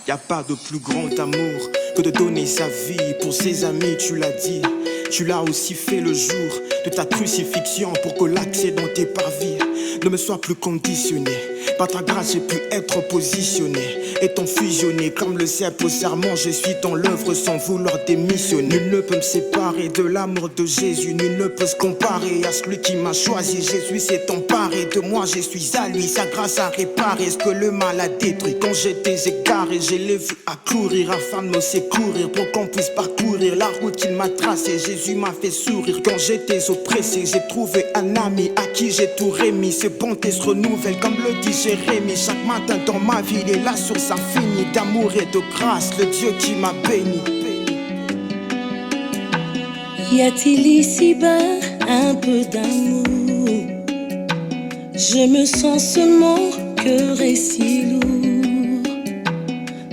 Y a pas de plus grand amour que de donner sa vie pour ses amis, tu l'as dit. Tu l'as aussi fait le jour de ta crucifixion pour que l'accès dans tes parvis ne me soit plus conditionné. Par ta grâce j'ai pu être positionné, étant fusionné comme le cèpe au serment. Je suis dans l'œuvre sans vouloir démissionner. Nul ne peut me séparer de l'amour de Jésus, nul ne peut se comparer à celui qui m'a choisi. Jésus s'est emparé de moi, je suis à lui. Sa grâce a réparé ce que le mal a détruit. Quand j'étais égaré, je l'ai vu accourir afin de me secourir, pour qu'on puisse parcourir la route qu'il m'a tracée. Jésus m'a fait sourire quand j'étais oppressé. J'ai trouvé un ami à qui j'ai tout remis. Ses bontés se renouvellent comme le dit Jérémie. Chaque matin dans ma vie, il est la source infinie d'amour et de grâce, le Dieu qui m'a béni. Y a-t-il ici-bas un peu d'amour? Je me sens ce mon cœur est si lourd.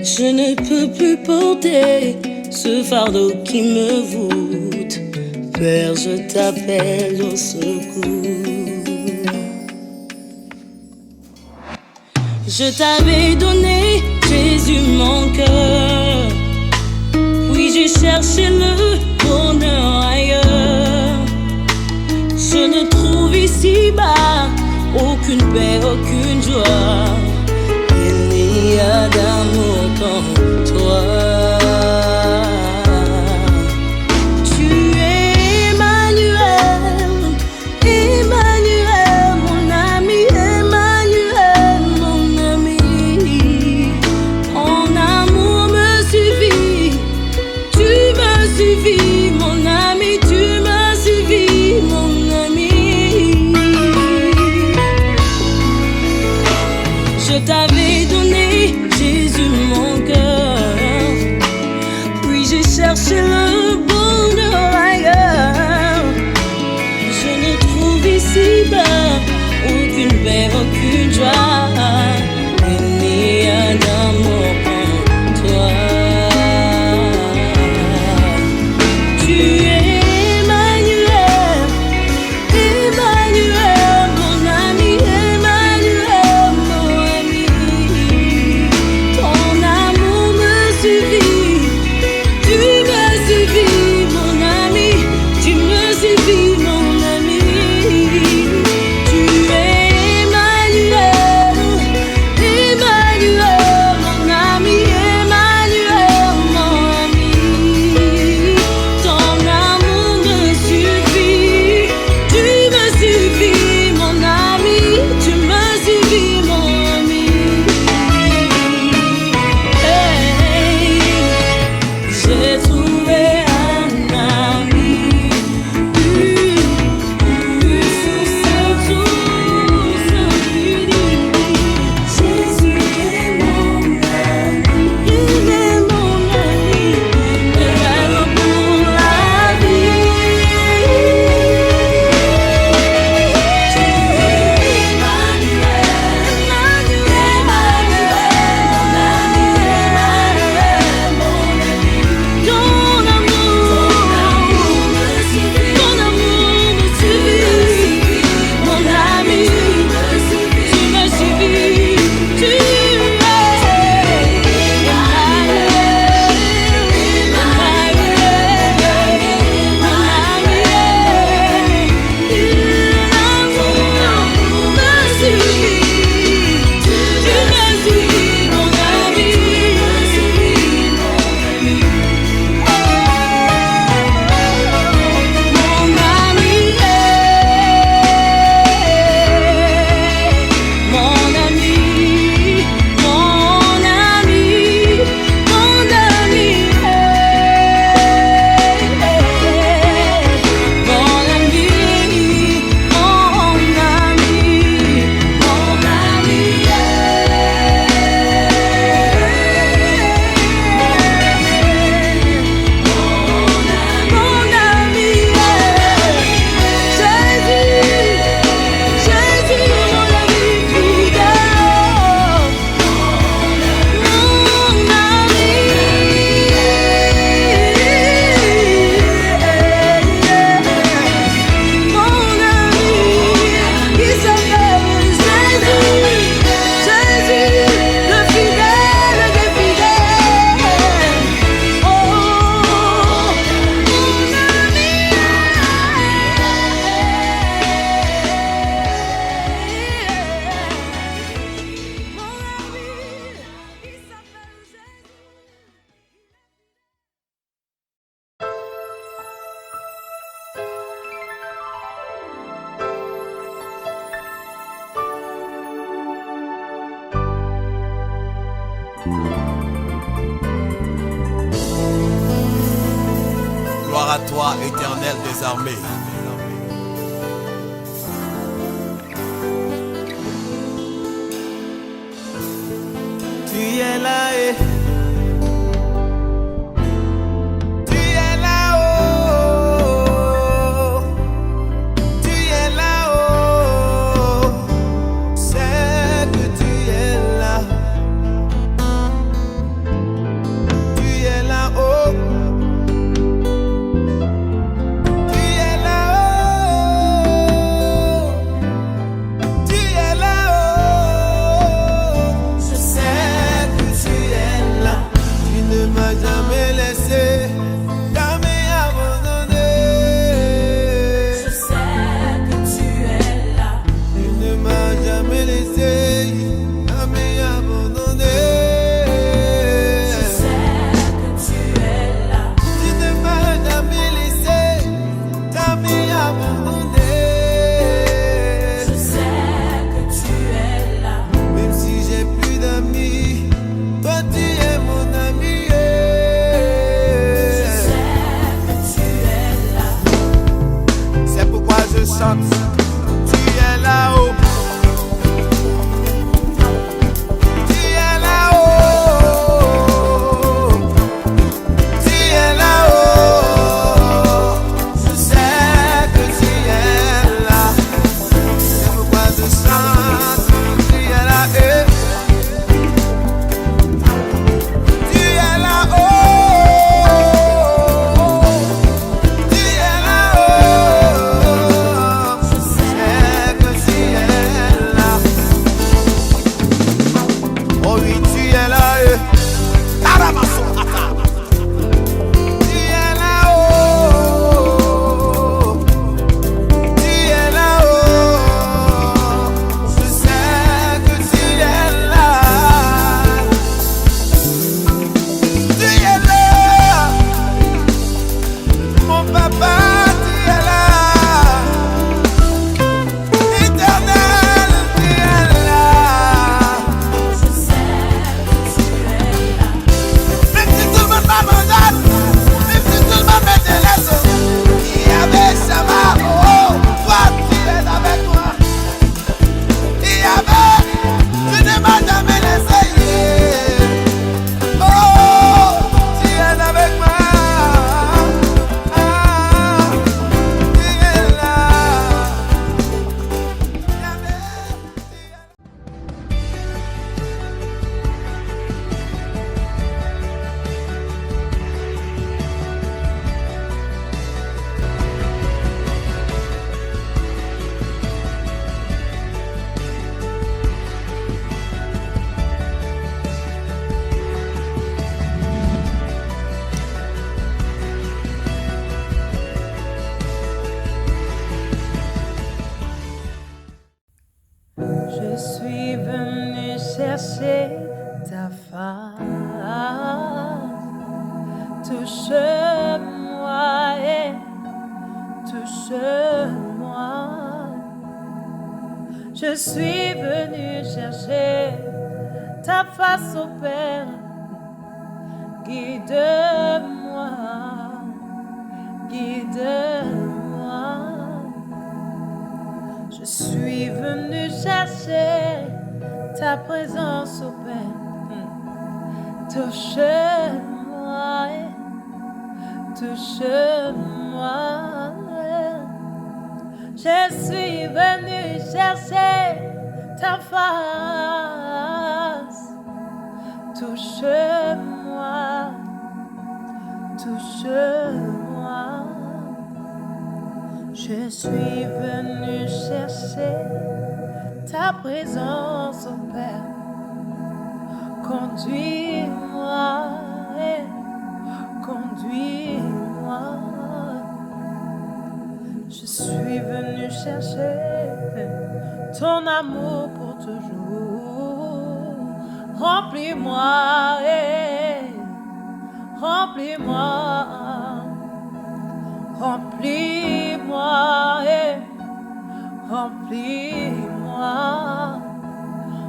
Je ne peux plus porter ce fardeau qui me voûte. Père, je t'appelle au secours. Je t'avais donné, Jésus, mon cœur. Puis j'ai cherché le bonheur ailleurs. Je ne trouve ici-bas aucune paix, aucune joie. Il n'y a d'amour comme toi. Je t'avais donné, Jésus, mon cœur. Puis j'ai cherché le bonheur ailleurs. Je ne trouve ici-bas aucune paix, aucune joie. Il n'y a d'amour comme toi. Gloire à toi, Éternel des armées. Tu es là et je suis venu chercher ta face. Touche-moi et touche-moi. Je suis venu chercher ta face, au Père. Guide-moi, guide-moi. Je suis venu chercher ta présence, au Père. Touche-moi, touche-moi. Je suis venu chercher ta face. Touche-moi, touche-moi. Je suis venu chercher ta présence, au Père. Conduis-moi, conduis-moi. Je suis venu chercher ton amour pour toujours. Remplis-moi, remplis-moi. Remplis-moi, remplis-moi,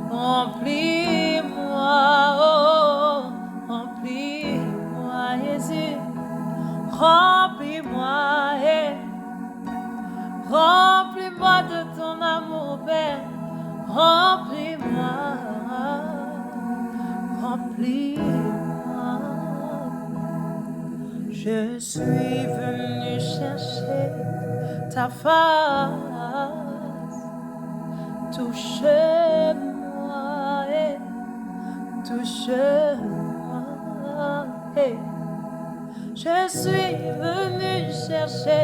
remplis-moi, oh. remplis-moi. Je suis venu chercher ta face. Touche-moi, touche-moi. Je suis venu chercher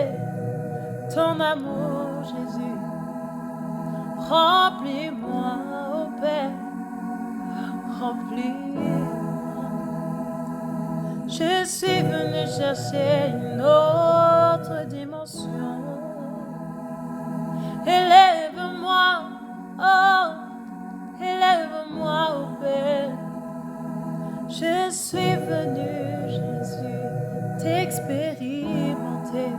ton amour, Jésus. Remplis-moi, ô Père, remplis-moi. Je suis venu chercher une autre dimension. Élève-moi, oh, élève-moi, ô Père. Je suis venu, Jésus, t'expérimenter.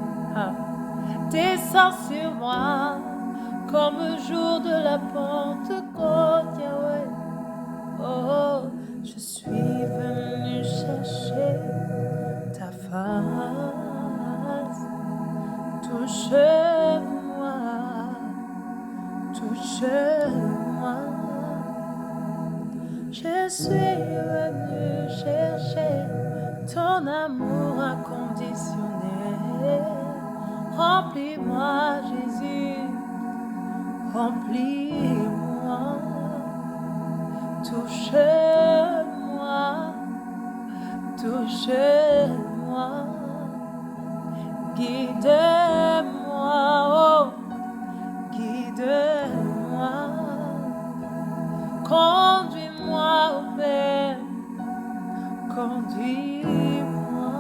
Descends sur moi comme le jour de la Pentecôte, Yahweh. Oh, je suis venu chercher ta face. Touche-moi, touche-moi. Je suis venu chercher ton amour inconditionnel. Remplis-moi, Jésus, remplis-moi. Touche-moi, touche-moi. Guide-moi, oh, guide-moi. Conduis-moi, ô Père, conduis-moi.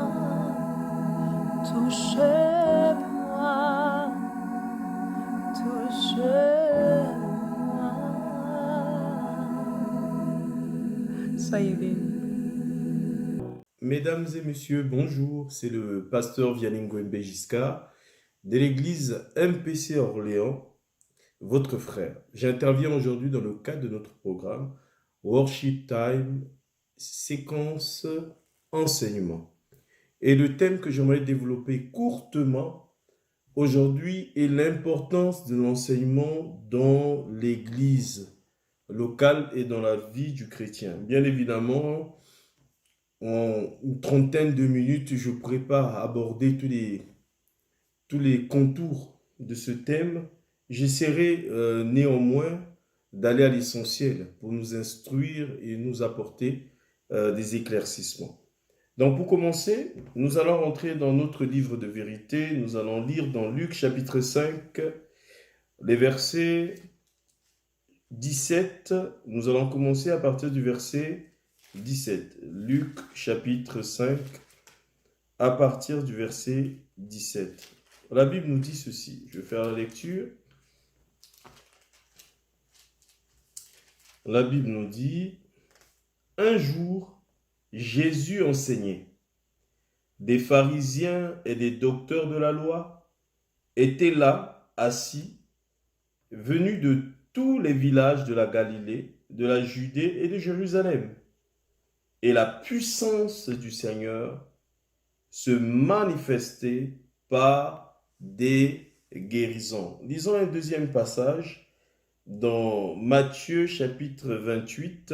Touche-moi, touche-moi. Soyez bénis. Mesdames et messieurs, bonjour, c'est le pasteur Vianney Ngwembe Giscard de l'église MPC Orléans, votre frère. J'interviens aujourd'hui dans le cadre de notre programme Worship Time, séquence enseignement. Et le thème que j'aimerais développer courtement aujourd'hui est l'importance de l'enseignement dans l'église locale et dans la vie du chrétien. Bien évidemment, en une trentaine de minutes, je ne pourrais pas aborder tous les contours de ce thème. J'essaierai néanmoins d'aller à l'essentiel pour nous instruire et nous apporter des éclaircissements. Donc pour commencer, nous allons rentrer dans notre livre de vérité. Nous allons lire dans Luc chapitre 5, les versets 17. Nous allons commencer à partir du verset 17. Luc chapitre 5, à partir du verset 17. La Bible nous dit ceci. Je vais faire la lecture. La Bible nous dit, un jour, Jésus enseignait. Des pharisiens et des docteurs de la loi étaient là, assis, venus de tous les villages de la Galilée, de la Judée et de Jérusalem. Et la puissance du Seigneur se manifestait par des guérisons. Lisons un deuxième passage dans Matthieu chapitre 28,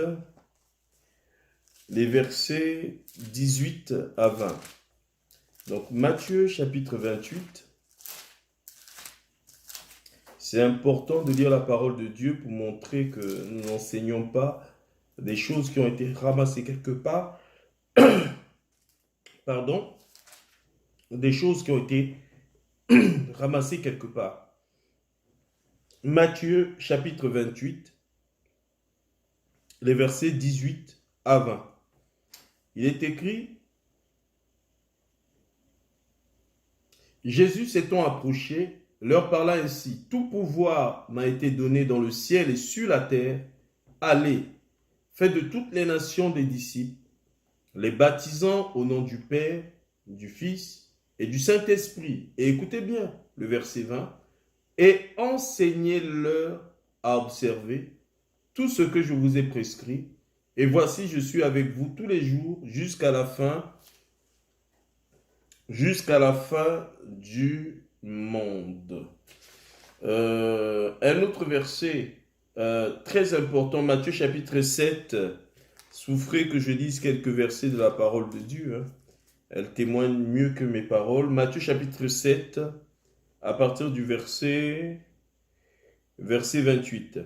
les versets 18 à 20. Donc Matthieu chapitre 28, c'est important de lire la parole de Dieu pour montrer que nous n'enseignons pas des choses qui ont été ramassées quelque part, pardon, des choses qui ont été ramassées quelque part. Matthieu chapitre 28, les versets 18 à 20. Il est écrit, Jésus s'étant approché, leur parla ainsi, tout pouvoir m'a été donné dans le ciel et sur la terre. Allez, faites de toutes les nations des disciples, les baptisant au nom du Père, du Fils et du Saint-Esprit. Et écoutez bien le verset 20. Et enseignez-leur à observer tout ce que je vous ai prescrit. Et voici, je suis avec vous tous les jours jusqu'à la fin du monde. Un autre verset très important, Matthieu chapitre 7, Souffrez que je lise quelques versets de la parole de Dieu. Hein. Elle témoigne mieux que mes paroles. Matthieu chapitre 7, à partir du verset 28.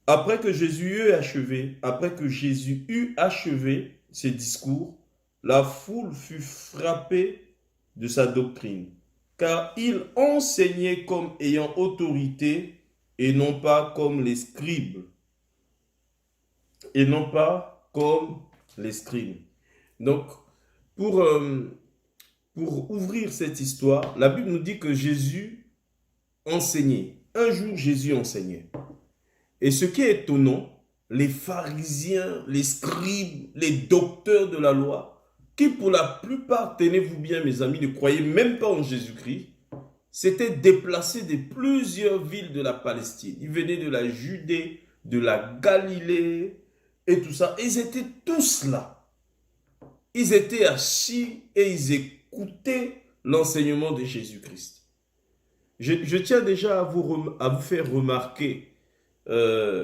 Après que Jésus eut achevé ses discours, la foule fut frappée de sa doctrine, car il enseignait comme ayant autorité et non pas comme les scribes. Et non pas comme les scribes. Donc, pour ouvrir cette histoire, la Bible nous dit que Jésus enseignait. Un jour, Jésus enseignait. Et ce qui est étonnant, les pharisiens, les scribes, les docteurs de la loi, qui pour la plupart, tenez-vous bien mes amis, ne croyaient même pas en Jésus-Christ, s'étaient déplacés de plusieurs villes de la Palestine. Ils venaient de la Judée, de la Galilée et tout ça. Ils étaient tous là. Ils étaient assis et ils écoutaient l'enseignement de Jésus-Christ. Je tiens déjà à vous faire remarquer en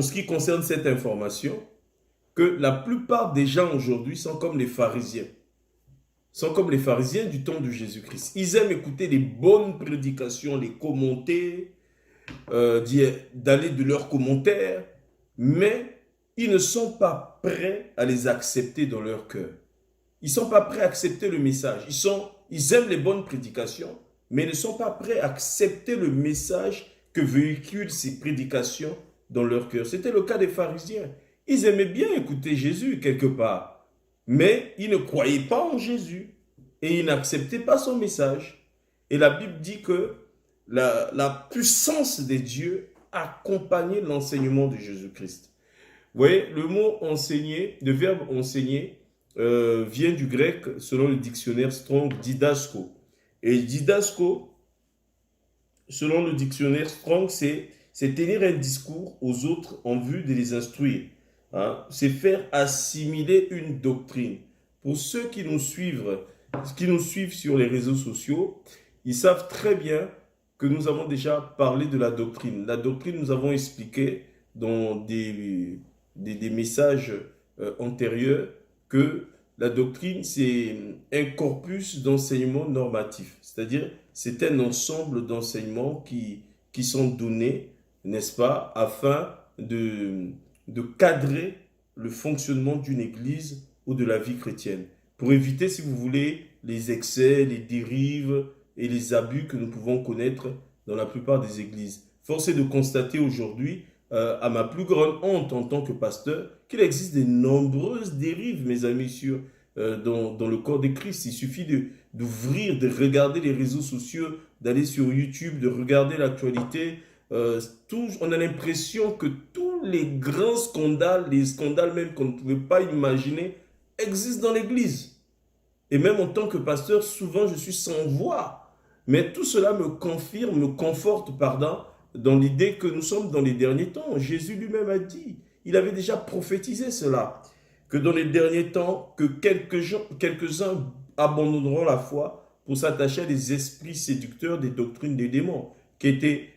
ce qui concerne cette information, que la plupart des gens aujourd'hui sont comme les pharisiens. Sont comme les pharisiens du temps de Jésus-Christ. Ils aiment écouter les bonnes prédications, les commenter, d'aller de leurs commentaires, mais ils ne sont pas prêts à les accepter dans leur cœur. Ils ne sont pas prêts à accepter le message. Ils aiment les bonnes prédications, mais ne sont pas prêts à accepter le message que véhiculent ces prédications dans leur cœur. C'était le cas des pharisiens. Ils aimaient bien écouter Jésus quelque part, mais ils ne croyaient pas en Jésus et ils n'acceptaient pas son message. Et la Bible dit que la puissance de Dieu accompagnait l'enseignement de Jésus-Christ. Vous voyez, le mot enseigner, le verbe enseigner, vient du grec, selon le dictionnaire Strong, didasko. Et didasko, selon le dictionnaire Strong, c'est tenir un discours aux autres en vue de les instruire. Hein? C'est faire assimiler une doctrine. Pour ceux qui nous suivent sur les réseaux sociaux, ils savent très bien que nous avons déjà parlé de la doctrine. La doctrine, nous avons expliqué dans des messages antérieurs que la doctrine, c'est un corpus d'enseignements normatifs. C'est-à-dire, c'est un ensemble d'enseignements qui sont donnés, n'est-ce pas, afin de cadrer le fonctionnement d'une église ou de la vie chrétienne. Pour éviter, si vous voulez, les excès, les dérives et les abus que nous pouvons connaître dans la plupart des églises. Force est de constater aujourd'hui, à ma plus grande honte en tant que pasteur, qu'il existe de nombreuses dérives, mes amis, dans le corps de Christ. Il suffit d'ouvrir, de regarder les réseaux sociaux, d'aller sur YouTube, de regarder l'actualité. On a l'impression que tous les grands scandales, les scandales même qu'on ne pouvait pas imaginer, existent dans l'Église. Et même en tant que pasteur, souvent je suis sans voix. Mais tout cela me conforte, dans l'idée que nous sommes dans les derniers temps. Jésus lui-même a dit, il avait déjà prophétisé cela, que dans les derniers temps, que quelques-uns abandonneront la foi pour s'attacher à des esprits séducteurs des doctrines des démons, qui étaient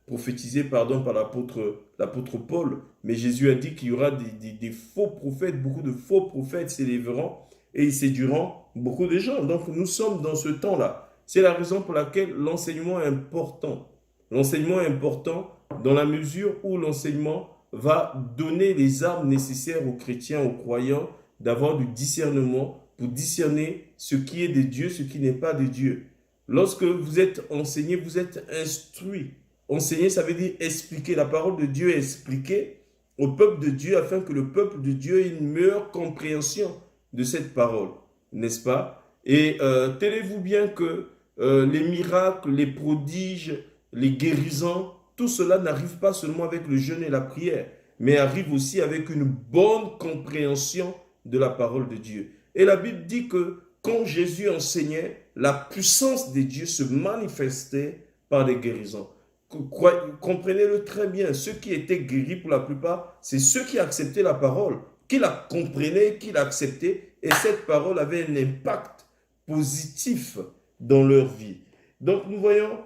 prophétisés par l'apôtre Paul. Mais Jésus a dit qu'il y aura des faux prophètes, beaucoup de faux prophètes s'élèveront et ils séduiront beaucoup de gens. Donc nous sommes dans ce temps-là. C'est la raison pour laquelle l'enseignement est important. L'enseignement est important dans la mesure où l'enseignement va donner les armes nécessaires aux chrétiens, aux croyants, d'avoir du discernement pour discerner ce qui est de Dieu, ce qui n'est pas de Dieu. Lorsque vous êtes enseigné, vous êtes instruit. Enseigner, ça veut dire expliquer. La parole de Dieu est expliquée au peuple de Dieu afin que le peuple de Dieu ait une meilleure compréhension de cette parole, n'est-ce pas? Et tenez-vous bien que les miracles, les prodiges, les guérisons, tout cela n'arrive pas seulement avec le jeûne et la prière, mais arrive aussi avec une bonne compréhension de la parole de Dieu. Et la Bible dit que quand Jésus enseignait, la puissance de Dieu se manifestait par des guérisons. Comprenez-le très bien, ceux qui étaient guéris pour la plupart, c'est ceux qui acceptaient la parole, qui la comprenaient, qui l'acceptaient, et cette parole avait un impact positif dans leur vie. Donc nous voyons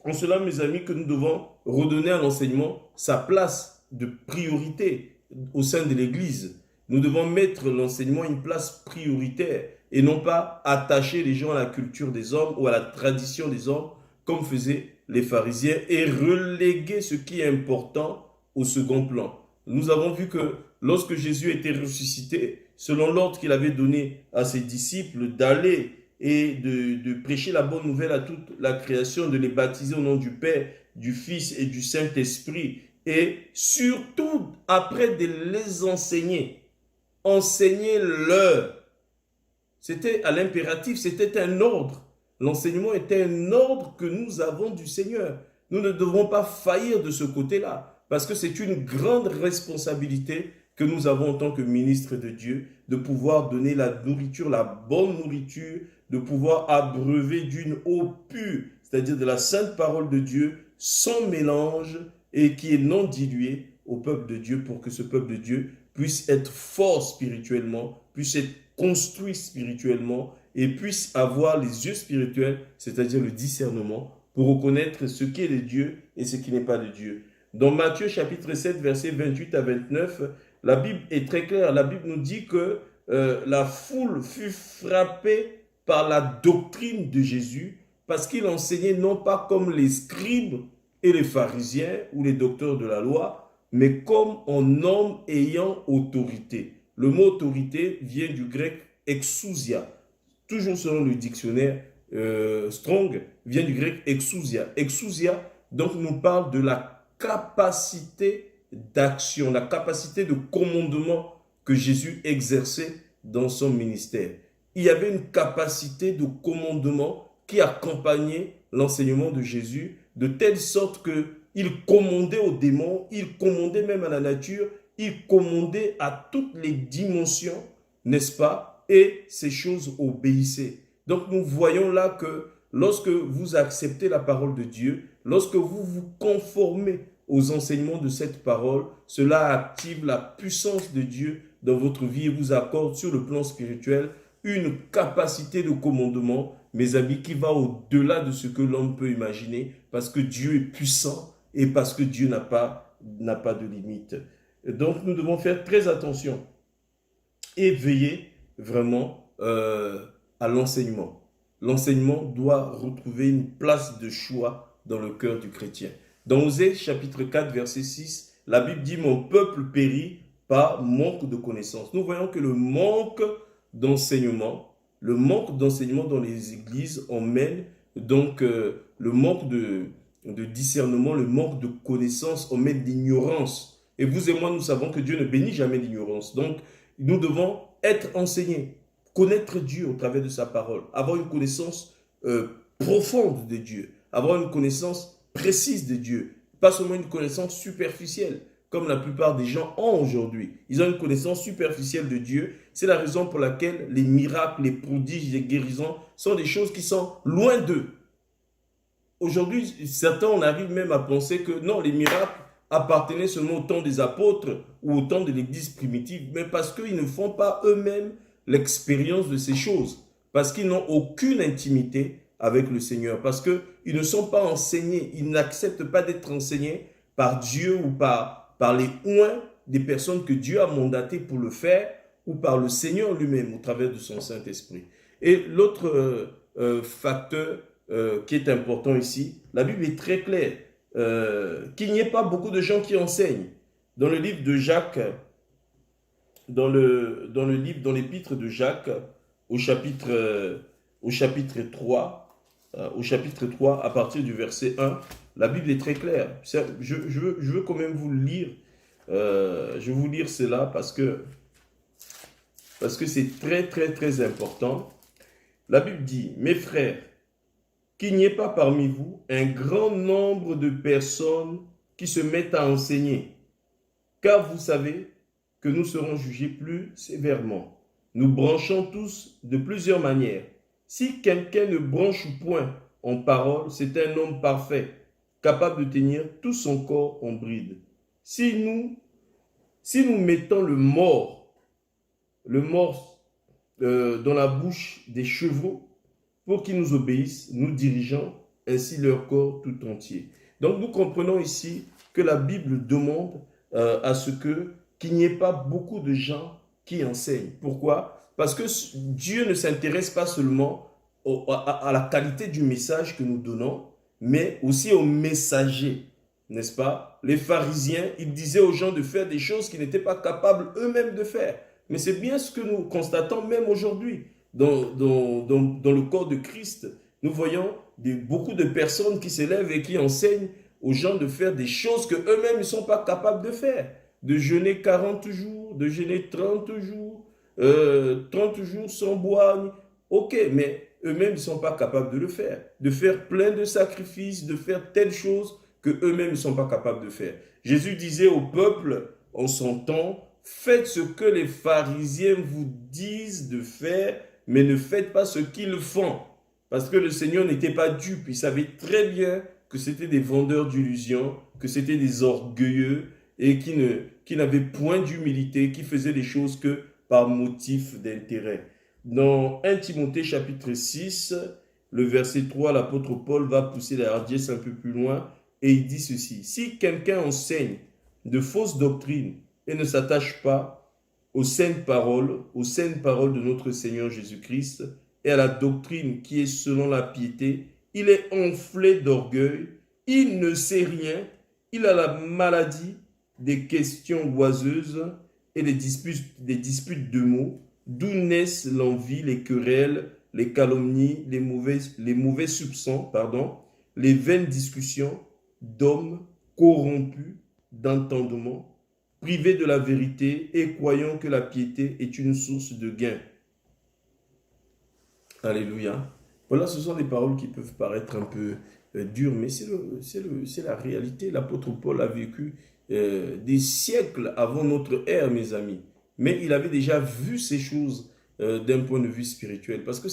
en cela, mes amis, que nous devons redonner à l'enseignement sa place de priorité au sein de l'Église. Nous devons mettre l'enseignement à une place prioritaire et non pas attacher les gens à la culture des hommes ou à la tradition des hommes comme faisaient les pharisiens et reléguer ce qui est important au second plan. Nous avons vu que lorsque Jésus était ressuscité, selon l'ordre qu'il avait donné à ses disciples d'aller et de prêcher la bonne nouvelle à toute la création, de les baptiser au nom du Père, du Fils et du Saint-Esprit, et surtout après de les enseigner. Enseignez-leur. C'était à l'impératif, c'était un ordre. L'enseignement était un ordre que nous avons du Seigneur. Nous ne devons pas faillir de ce côté-là, parce que c'est une grande responsabilité que nous avons en tant que ministres de Dieu, de pouvoir donner la nourriture, la bonne nourriture, de pouvoir abreuver d'une eau pure, c'est-à-dire de la sainte parole de Dieu, sans mélange et qui est non diluée au peuple de Dieu, pour que ce peuple de Dieu puisse être fort spirituellement, puisse être construit spirituellement et puisse avoir les yeux spirituels, c'est-à-dire le discernement, pour reconnaître ce qui est de Dieu et ce qui n'est pas de Dieu. Dans Matthieu chapitre 7, versets 28 à 29, la Bible est très claire. La Bible nous dit que la foule fut frappée par la doctrine de Jésus parce qu'il enseignait non pas comme les scribes et les pharisiens ou les docteurs de la loi, mais comme un homme ayant autorité. Le mot autorité vient du grec exousia. Toujours selon le dictionnaire Strong, vient du grec exousia. Exousia, donc, nous parle de la capacité d'action, la capacité de commandement que Jésus exerçait dans son ministère. Il y avait une capacité de commandement qui accompagnait l'enseignement de Jésus, de telle sorte qu'il commandait aux démons, il commandait même à la nature, il commandait à toutes les dimensions, n'est-ce pas? Et ces choses obéissaient. Donc nous voyons là que lorsque vous acceptez la parole de Dieu, lorsque vous vous conformez aux enseignements de cette parole, cela active la puissance de Dieu dans votre vie et vous accorde sur le plan spirituel une capacité de commandement, mes amis, qui va au-delà de ce que l'homme peut imaginer, parce que Dieu est puissant et parce que Dieu n'a pas de limite. Donc nous devons faire très attention et veiller vraiment à l'enseignement. L'enseignement doit retrouver une place de choix dans le cœur du chrétien. Dans Osée chapitre 4 verset 6, la Bible dit « Mon peuple périt par manque de connaissance ». Nous voyons que le manque d'enseignement dans les églises emmène donc le manque de discernement, le manque de connaissance emmène l'ignorance. Et vous et moi, nous savons que Dieu ne bénit jamais l'ignorance. Donc, nous devons être enseignés, connaître Dieu au travers de sa parole, avoir une connaissance profonde de Dieu, avoir une connaissance précise de Dieu, pas seulement une connaissance superficielle, comme la plupart des gens ont aujourd'hui. Ils ont une connaissance superficielle de Dieu. C'est la raison pour laquelle les miracles, les prodiges, les guérisons sont des choses qui sont loin d'eux. Aujourd'hui, certains, on arrive même à penser que non, les miracles appartenaient seulement au temps des apôtres ou au temps de l'église primitive, mais parce qu'ils ne font pas eux-mêmes l'expérience de ces choses, parce qu'ils n'ont aucune intimité avec le Seigneur, parce qu'ils ne sont pas enseignés, ils n'acceptent pas d'être enseignés par Dieu ou par les oints des personnes que Dieu a mandatées pour le faire, ou par le Seigneur lui-même au travers de son Saint-Esprit. Et l'autre facteur qui est important ici, la Bible est très claire, qu'il n'y ait pas beaucoup de gens qui enseignent. Dans le livre de Jacques, dans l'épître de Jacques, au chapitre 3, à partir du verset 1, la Bible est très claire. Je veux quand même vous le lire. Je vais vous lire cela parce que c'est très, très, très important. La Bible dit, « Mes frères, qu'il n'y ait pas parmi vous un grand nombre de personnes qui se mettent à enseigner, car vous savez que nous serons jugés plus sévèrement. Nous branchons tous de plusieurs manières. Si quelqu'un ne branche point en parole, c'est un homme parfait, capable de tenir tout son corps en bride. Si nous mettons le mort dans la bouche des chevaux pour qu'ils nous obéissent, nous dirigeons ainsi leur corps tout entier. » Donc nous comprenons ici que la Bible demande à ce qu'il n'y ait pas beaucoup de gens qui enseignent. Pourquoi? Parce que Dieu ne s'intéresse pas seulement à la qualité du message que nous donnons, mais aussi aux messagers, n'est-ce pas? Les pharisiens, ils disaient aux gens de faire des choses qu'ils n'étaient pas capables eux-mêmes de faire. Mais c'est bien ce que nous constatons même aujourd'hui dans le corps de Christ. Nous voyons beaucoup de personnes qui s'élèvent et qui enseignent aux gens de faire des choses qu'eux-mêmes ne sont pas capables de faire. De jeûner 40 jours, de jeûner 30 jours, 30 jours sans boire. Ok, mais eux-mêmes ne sont pas capables de le faire. De faire plein de sacrifices, de faire telle chose qu'eux-mêmes ne sont pas capables de faire. Jésus disait au peuple en son temps, faites ce que les pharisiens vous disent de faire, mais ne faites pas ce qu'ils font. Parce que le Seigneur n'était pas dupe, il savait très bien que c'était des vendeurs d'illusions, que c'était des orgueilleux et qui n'avaient point d'humilité, qui faisaient les choses que par motif d'intérêt. Dans 1 Timothée chapitre 6, le verset 3, l'apôtre Paul va pousser la hardiesse un peu plus loin et il dit ceci. Si quelqu'un enseigne de fausses doctrines et ne s'attache pas aux saintes paroles de notre Seigneur Jésus-Christ et à la doctrine qui est selon la piété, il est enflé d'orgueil, il ne sait rien, il a la maladie des questions oiseuses et des disputes de mots, d'où naissent l'envie, les querelles, les calomnies, les mauvais soupçons, les vaines discussions d'hommes corrompus d'entendement, privés de la vérité et croyant que la piété est une source de gain. Alléluia. Voilà, ce sont des paroles qui peuvent paraître un peu dures, mais c'est la réalité. L'apôtre Paul a vécu des siècles avant notre ère, mes amis. Mais il avait déjà vu ces choses d'un point de vue spirituel. Parce que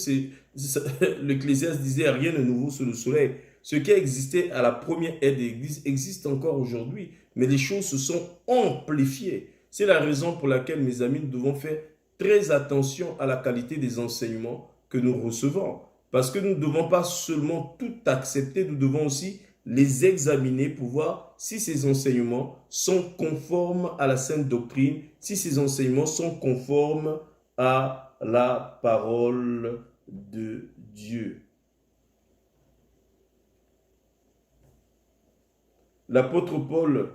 l'Ecclésiaste disait rien de nouveau sous le soleil. Ce qui a existé à la première ère de l'Église existe encore aujourd'hui. Mais les choses se sont amplifiées. C'est la raison pour laquelle, mes amis, nous devons faire très attention à la qualité des enseignements que nous recevons. Parce que nous ne devons pas seulement tout accepter, nous devons aussi les examiner pour voir si ces enseignements sont conformes à la sainte doctrine, si ces enseignements sont conformes à la parole de Dieu. L'apôtre Paul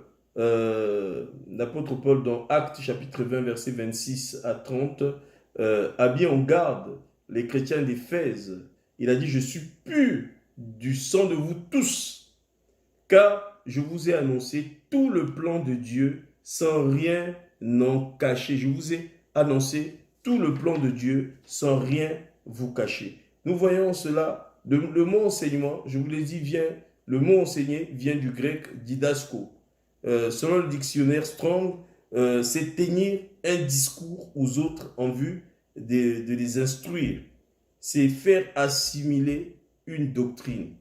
dans Actes chapitre 20, versets 26 à 30, a bien en garde les chrétiens d'Éphèse. Il a dit, je suis pur du sang de vous tous, car je vous ai annoncé tout le plan de Dieu sans rien en cacher. Je vous ai annoncé tout le plan de Dieu sans rien vous cacher. Nous voyons cela, le mot enseignement, je vous l'ai dit, le mot enseigner vient du grec didasko. Selon le dictionnaire Strong, c'est tenir un discours aux autres en vue de les instruire. C'est faire assimiler une doctrine.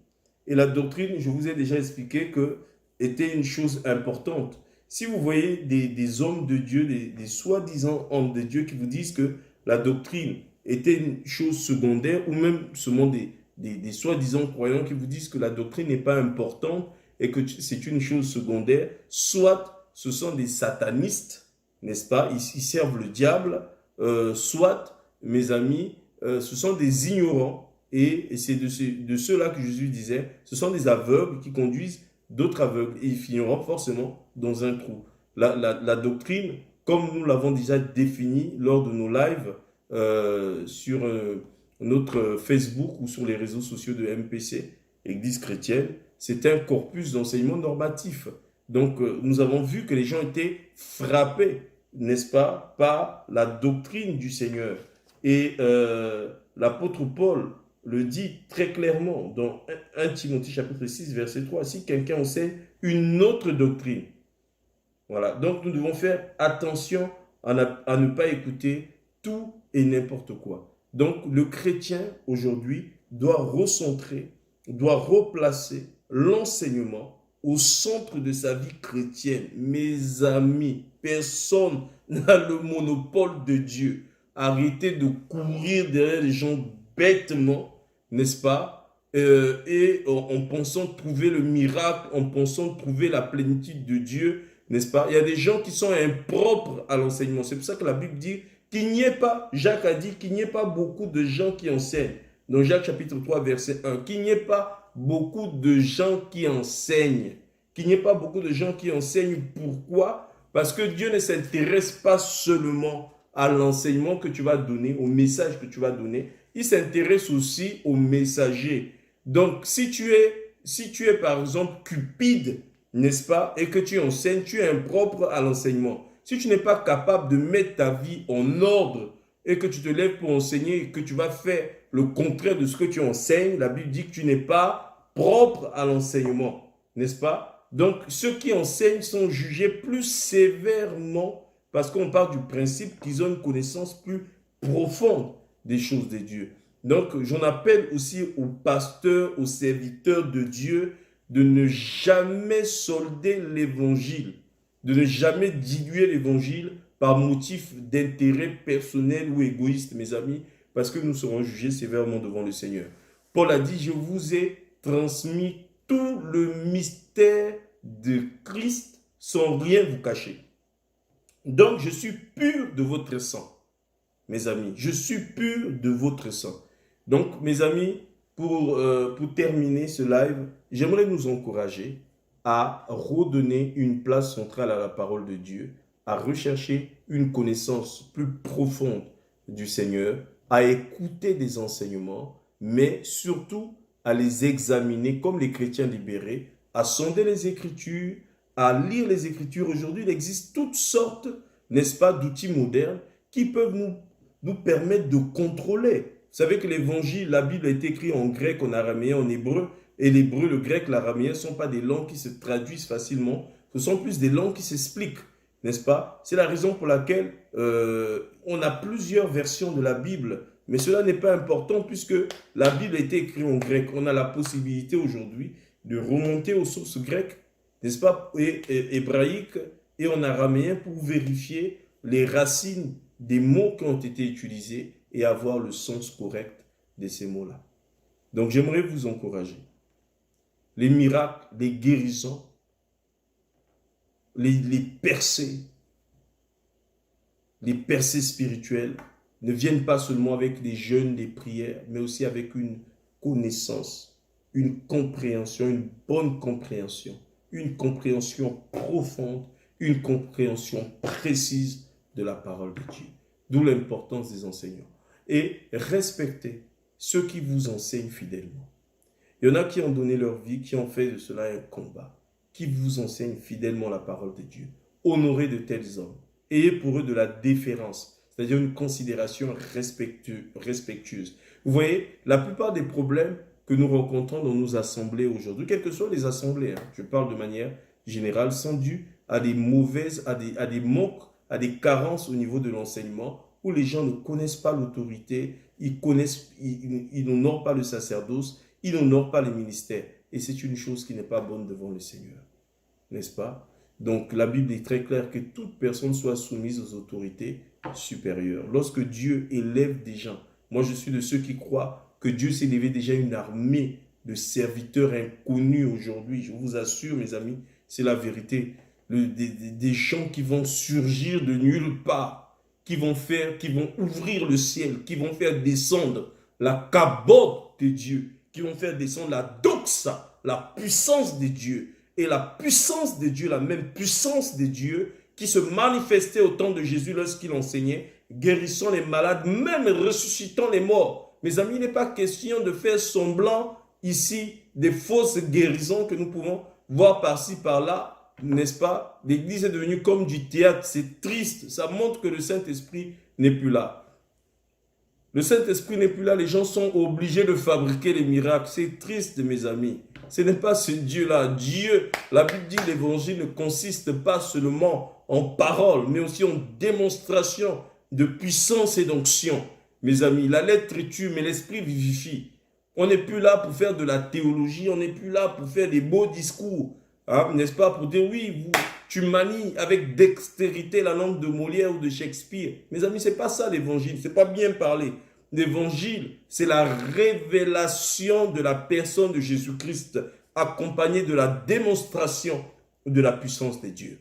Et la doctrine, je vous ai déjà expliqué que était une chose importante. Si vous voyez des hommes de Dieu, des soi-disant hommes de Dieu qui vous disent que la doctrine était une chose secondaire, ou même seulement des soi-disant croyants qui vous disent que la doctrine n'est pas importante et que c'est une chose secondaire, soit ce sont des satanistes, n'est-ce pas, ils servent le diable, soit, mes amis, ce sont des ignorants, et c'est de ceux-là que Jésus disait, ce sont des aveugles qui conduisent d'autres aveugles, et ils finiront forcément dans un trou. La doctrine, comme nous l'avons déjà défini lors de nos lives sur notre Facebook ou sur les réseaux sociaux de MPC, Église chrétienne, c'est un corpus d'enseignement normatif. Donc, nous avons vu que les gens étaient frappés, n'est-ce pas, par la doctrine du Seigneur. Et l'apôtre Paul le dit très clairement dans 1 Timothée chapitre 6, verset 3, si quelqu'un enseigne une autre doctrine. Voilà, donc nous devons faire attention à ne pas écouter tout et n'importe quoi. Donc le chrétien aujourd'hui doit recentrer, doit replacer l'enseignement au centre de sa vie chrétienne. Mes amis, personne n'a le monopole de Dieu. Arrêtez de courir derrière les gens bêtement, n'est-ce pas, et en pensant trouver le miracle, en pensant trouver la plénitude de Dieu n'est-ce pas? Il y a des gens qui sont impropres à l'enseignement. C'est pour ça que la Bible dit qu'il n'y ait pas, Jacques a dit qu'il n'y ait pas beaucoup de gens qui enseignent. Dans Jacques chapitre 3, verset 1, qu'il n'y ait pas beaucoup de gens qui enseignent. Qu'il n'y ait pas beaucoup de gens qui enseignent. Pourquoi? Parce que Dieu ne s'intéresse pas seulement à l'enseignement que tu vas donner, au message que tu vas donner. Il s'intéresse aussi au messager. Donc, si tu es par exemple cupide, n'est-ce pas, et que tu enseignes, tu es impropre à l'enseignement. Si tu n'es pas capable de mettre ta vie en ordre et que tu te lèves pour enseigner et que tu vas faire le contraire de ce que tu enseignes, la Bible dit que tu n'es pas propre à l'enseignement, n'est-ce pas? Donc, ceux qui enseignent sont jugés plus sévèrement parce qu'on part du principe qu'ils ont une connaissance plus profonde des choses de Dieu. Donc, j'en appelle aussi aux pasteurs, aux serviteurs de Dieu, de ne jamais solder l'évangile, de ne jamais diluer l'évangile par motif d'intérêt personnel ou égoïste, mes amis, parce que nous serons jugés sévèrement devant le Seigneur. Paul a dit, je vous ai transmis tout le mystère de Christ sans rien vous cacher. Donc, je suis pur de votre sang, mes amis. Je suis pur de votre sang. Donc, mes amis, pour terminer ce live, j'aimerais nous encourager à redonner une place centrale à la parole de Dieu, à rechercher une connaissance plus profonde du Seigneur, à écouter des enseignements, mais surtout à les examiner comme les chrétiens libérés, à sonder les Écritures, à lire les Écritures. Aujourd'hui, il existe toutes sortes, n'est-ce pas, d'outils modernes qui peuvent nous permettre de contrôler. Vous savez que l'évangile, la Bible a été écrite en grec, en araméen, en hébreu. Et l'hébreu, le grec, l'araméen ne sont pas des langues qui se traduisent facilement. Ce sont plus des langues qui s'expliquent, n'est-ce pas? C'est la raison pour laquelle on a plusieurs versions de la Bible. Mais cela n'est pas important puisque la Bible a été écrite en grec. On a la possibilité aujourd'hui de remonter aux sources grecques, n'est-ce pas, et hébraïques et en araméen pour vérifier les racines des mots qui ont été utilisés et avoir le sens correct de ces mots-là. Donc, j'aimerais vous encourager. Les miracles, les guérisons, les percées spirituelles ne viennent pas seulement avec des jeûnes, des prières, mais aussi avec une connaissance, une compréhension, une bonne compréhension, une compréhension profonde, une compréhension précise de la parole de Dieu. D'où l'importance des enseignants. Et respectez ceux qui vous enseignent fidèlement. Il y en a qui ont donné leur vie, qui ont fait de cela un combat, qui vous enseignent fidèlement la parole de Dieu. Honorez de tels hommes. Ayez pour eux de la déférence, c'est-à-dire une considération respectueuse. Vous voyez, la plupart des problèmes que nous rencontrons dans nos assemblées aujourd'hui, quelles que soient les assemblées, je parle de manière générale, sont dues à des mauvaises, à des manques, à des carences au niveau de l'enseignement, où les gens ne connaissent pas l'autorité, ils n'honorent pas le sacerdoce, ils n'honorent pas les ministères. Et c'est une chose qui n'est pas bonne devant le Seigneur. N'est-ce pas? Donc la Bible est très claire que toute personne soit soumise aux autorités supérieures. Lorsque Dieu élève des gens, moi je suis de ceux qui croient que Dieu s'est élevé déjà une armée de serviteurs inconnus aujourd'hui. Je vous assure, mes amis, c'est la vérité. Des gens qui vont surgir de nulle part, qui vont ouvrir le ciel, qui vont faire descendre la kabod de Dieu, qui vont faire descendre la doxa, la puissance de Dieu. Et la puissance de Dieu, la même puissance de Dieu qui se manifestait au temps de Jésus lorsqu'il enseignait, guérissant les malades, même ressuscitant les morts. Mes amis, il n'est pas question de faire semblant ici des fausses guérisons que nous pouvons voir par-ci, par-là. N'est-ce pas? L'église est devenue comme du théâtre, c'est triste, ça montre que le Saint-Esprit n'est plus là. Le Saint-Esprit n'est plus là, les gens sont obligés de fabriquer les miracles, c'est triste mes amis. Ce n'est pas ce Dieu-là. Dieu, la Bible dit que l'évangile ne consiste pas seulement en paroles, mais aussi en démonstration de puissance et d'onction. Mes amis, la lettre tue, mais l'esprit vivifie. On n'est plus là pour faire de la théologie, on n'est plus là pour faire des beaux discours. Hein, n'est-ce pas, pour dire oui, tu manies avec dextérité la langue de Molière ou de Shakespeare. Mes amis, ce n'est pas ça l'évangile, ce n'est pas bien parler. L'évangile, c'est la révélation de la personne de Jésus-Christ, accompagnée de la démonstration de la puissance de Dieu.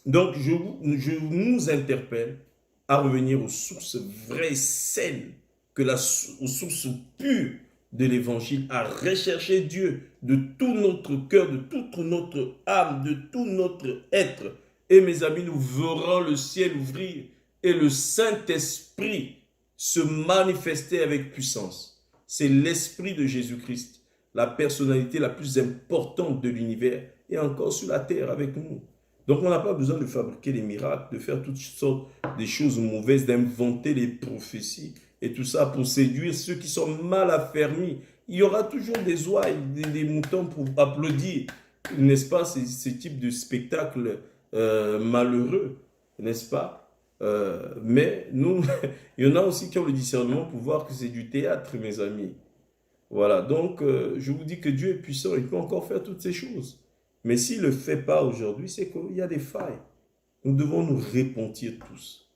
Donc, je nous interpelle à revenir aux sources vraies, saines, aux sources pures de l'évangile, à rechercher Dieu de tout notre cœur, de toute notre âme, de tout notre être. Et mes amis, nous verrons le ciel ouvrir et le Saint-Esprit se manifester avec puissance. C'est l'Esprit de Jésus-Christ, la personnalité la plus importante de l'univers, et encore sur la terre avec nous. Donc on n'a pas besoin de fabriquer des miracles, de faire toutes sortes de choses mauvaises, d'inventer les prophéties et tout ça pour séduire ceux qui sont mal affermis. Il y aura toujours des ouailles, des moutons pour applaudir, n'est-ce pas, ce type de spectacle malheureux, n'est-ce pas? Mais nous, il y en a aussi qui ont le discernement pour voir que c'est du théâtre, mes amis. Voilà, donc je vous dis que Dieu est puissant, il peut encore faire toutes ces choses. Mais s'il ne le fait pas aujourd'hui, c'est qu'il y a des failles. Nous devons nous repentir tous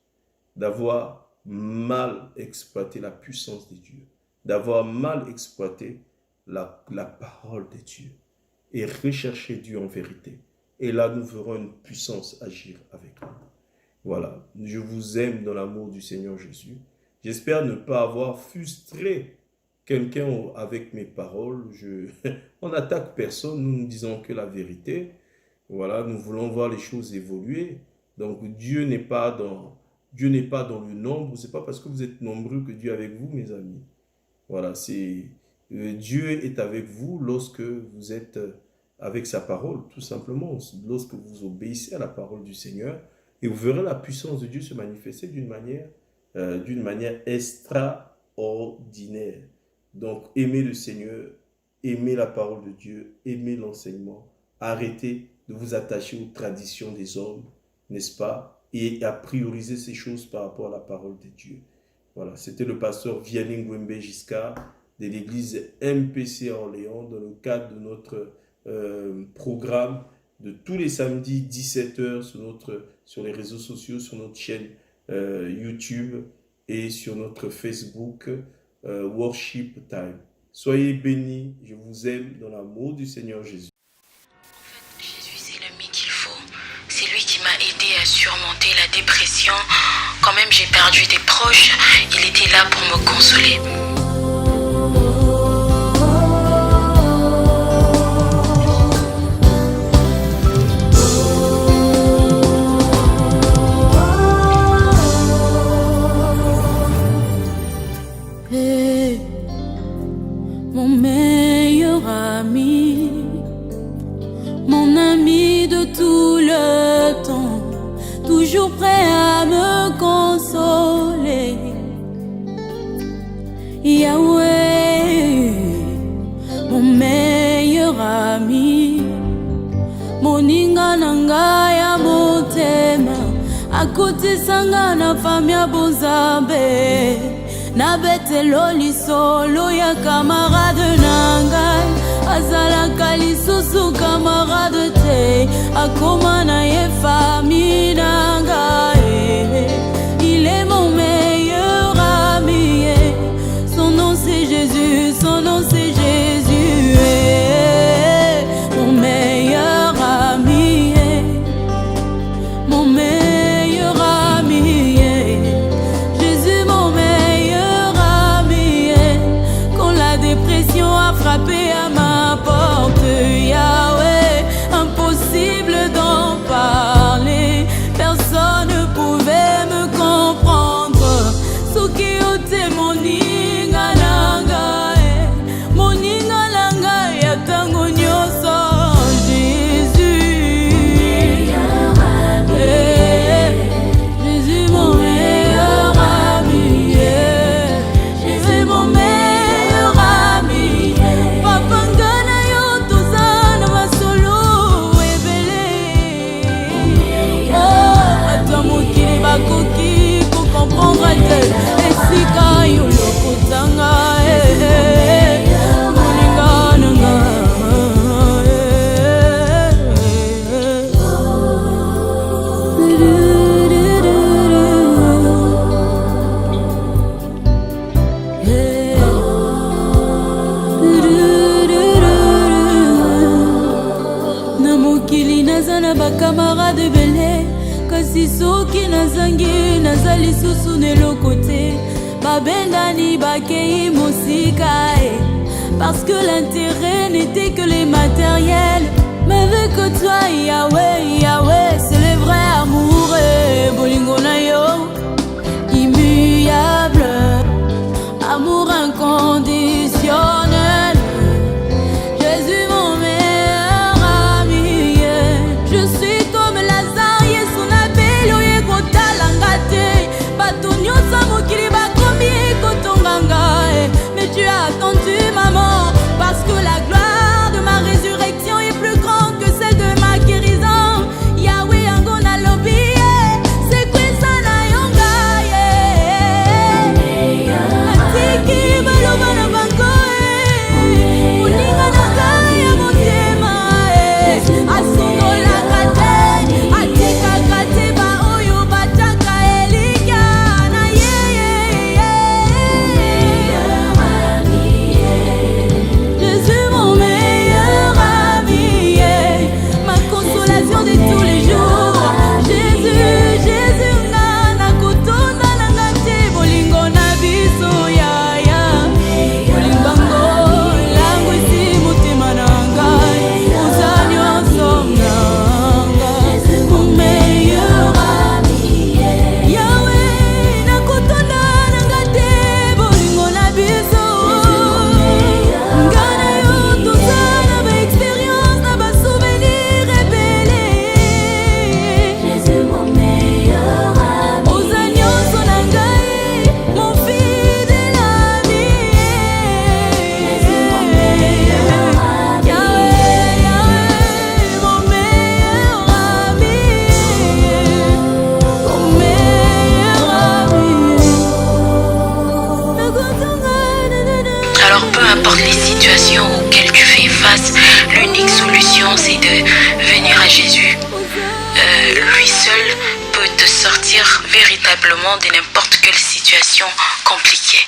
d'avoir mal exploité la puissance de Dieu, d'avoir mal exploité la parole de Dieu et rechercher Dieu en vérité. Et là, nous verrons une puissance agir avec nous. Voilà, je vous aime dans l'amour du Seigneur Jésus. J'espère ne pas avoir frustré quelqu'un avec mes paroles. On n'attaque personne, nous ne disons que la vérité. Voilà, nous voulons voir les choses évoluer. Donc Dieu n'est pas dans le nombre. Ce n'est pas parce que vous êtes nombreux que Dieu est avec vous, mes amis. Voilà, Dieu est avec vous lorsque vous êtes avec sa parole, tout simplement. Lorsque vous obéissez à la parole du Seigneur, et vous verrez la puissance de Dieu se manifester d'une manière extraordinaire. Donc, aimez le Seigneur, aimez la parole de Dieu, aimez l'enseignement. Arrêtez de vous attacher aux traditions des hommes, n'est-ce pas? Et à prioriser ces choses par rapport à la parole de Dieu. Voilà, c'était le pasteur Vianney Ngwembe Giscard de l'église MPC Orléans dans le cadre de notre programme de tous les samedis 17h sur les réseaux sociaux, sur notre chaîne YouTube et sur notre Facebook Worship Time. Soyez bénis, je vous aime dans l'amour du Seigneur Jésus. En fait, Jésus, c'est l'ami qu'il faut. C'est lui qui m'a aidé à surmonter la dépression. Quand même, j'ai perdu des proches, il était là pour me consoler. Mon meilleur ami, mon ami de tout le temps, toujours prêt à me consoler. Yahweh, mon meilleur ami, moninga nanga ya motema, akuti sanga na famia bonzambe. Na betelo lisolo ya camarade nangai, azalaka lisusu camarade te, akoma na ye famille nangai. Il est mon meilleur ami, son nom c'est Jésus, son nom c'est Jésus. Mon meilleur ami, mon meilleur ami. A frappé à ma porte, Yahweh, impossible d'en parler, personne ne pouvait me comprendre. Sukiote moninga langa ya tango nyoso, Jésus. kasi soki nazangi naza lisusu na eloko te babendani bakei mosika parce que l'intérêt n'était que les matériels mais avec toi Yahweh Yahweh c'est le vrai amour bolingo na yo immuable amour inconditionnel Jésus mon meilleur ami je suis comme Lazare Yesu napeli oye kotalanga te bato nyonso mokili bakomi kotonga ngai mais tu as attendu maman parce que la gloire de ma résurrection est plus grande que celle de ma guérison Yahweh yango nalobi c'est quoi ça na yonga atiki baloba na bango moninga na ngai ya motema asungolaka te atikaka te baoyo bataka elika na ye Jésus mon meilleur ami ma consolation de tous les jours Jésus Jésus na kotonda na ngate bolingo na biso yaya bolingo langu esi motema na ngai oza nyonso na ngai mon meilleur ami Yahweh na kotonda na ngate bolingo na biso ngai na yo toza na baexpérience na basouvenir rebele Jésus mon meilleur ami oza nyonso na ngai mon fidèle ami Jésus mon meilleur ami Yahweh Yahweh mon meilleur ami mon meilleur ami Alors peu importe les situations auxquelles tu fais face, l'unique solution c'est de venir à Jésus. Lui seul peut te sortir véritablement de n'importe quelle situation compliquée.